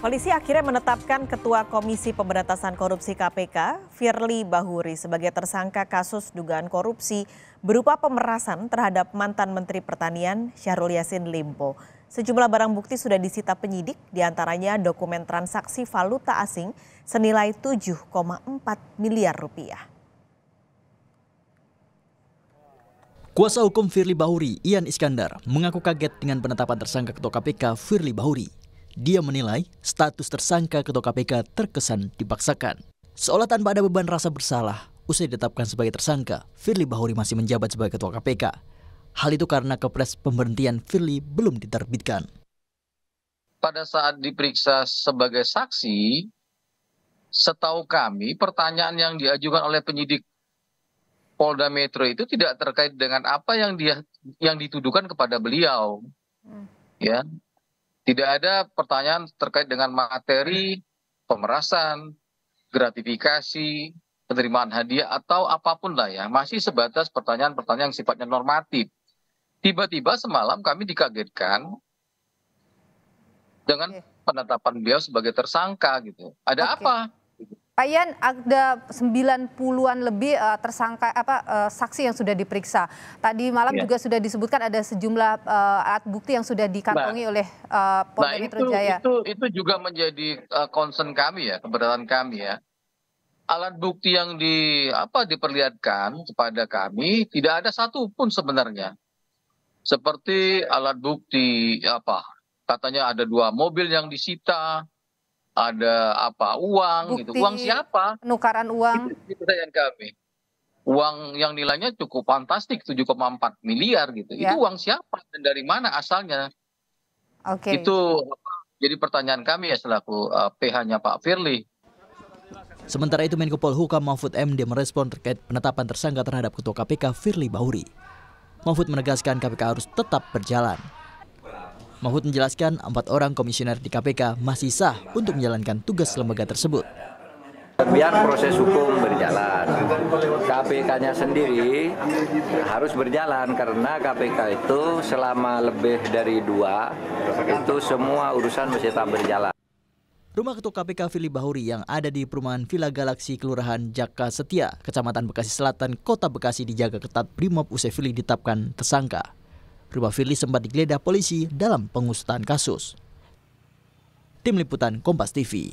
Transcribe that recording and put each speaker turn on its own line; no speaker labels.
Polisi akhirnya menetapkan Ketua Komisi Pemberantasan Korupsi KPK, Firly Bahuri, sebagai tersangka kasus dugaan korupsi berupa pemerasan terhadap mantan Menteri Pertanian Syahrul Yassin Limpo. Sejumlah barang bukti sudah disita penyidik, diantaranya dokumen transaksi valuta asing senilai 7,4 miliar rupiah.
Kuasa hukum Firly Bahuri, Ian Iskandar, mengaku kaget dengan penetapan tersangka Ketua KPK Firly Bahuri. Dia menilai status tersangka Ketua KPK terkesan dipaksakan. Seolah tanpa ada beban rasa bersalah, usai ditetapkan sebagai tersangka, Firly Bahuri masih menjabat sebagai Ketua KPK. Hal itu karena kepres pemberhentian Firly belum diterbitkan.
Pada saat diperiksa sebagai saksi, setahu kami pertanyaan yang diajukan oleh penyidik Polda Metro itu tidak terkait dengan apa yang dituduhkan kepada beliau. Ya. Tidak ada pertanyaan terkait dengan materi pemerasan, gratifikasi, penerimaan hadiah atau apapun lah ya. Masih sebatas pertanyaan-pertanyaan yang sifatnya normatif. Tiba-tiba semalam kami dikagetkan dengan penetapan beliau sebagai tersangka gitu. Ada apa?
Pak Ian, ada 90-an lebih tersangka saksi yang sudah diperiksa. Tadi malam juga sudah disebutkan ada sejumlah alat bukti yang sudah dikantongi oleh Polda Metro Jaya.
Itu juga menjadi concern kami ya, keberatan kami ya. Alat bukti yang diperlihatkan kepada kami tidak ada satupun sebenarnya. Seperti alat bukti katanya ada 2 mobil yang disita. Ada uang
Bukti
gitu. Uang siapa?
Penukaran uang.
Itu pertanyaan kami. Uang yang nilainya cukup fantastik 7,4 miliar gitu.
Ya.
Itu uang siapa dan dari mana asalnya? Itu jadi pertanyaan kami ya selaku PH-nya Pak Firly.
Sementara itu Menko Polhukam Mahfud MD merespon terkait penetapan tersangka terhadap Ketua KPK Firly Bahuri. Mahfud menegaskan KPK harus tetap berjalan. Mahfud menjelaskan 4 orang komisioner di KPK masih sah untuk menjalankan tugas lembaga tersebut.
Biar proses hukum berjalan, KPK-nya sendiri harus berjalan karena KPK itu selama lebih dari 2 itu semua urusan mesti tetap berjalan.
Rumah Ketua KPK Firly Bahuri yang ada di perumahan Villa Galaksi, Kelurahan Jaka Setia, Kecamatan Bekasi Selatan, Kota Bekasi dijaga ketat Brimob usai Firly ditetapkan tersangka. Rumah Firly sempat digeledah polisi dalam pengusutan kasus. Tim Liputan Kompas TV.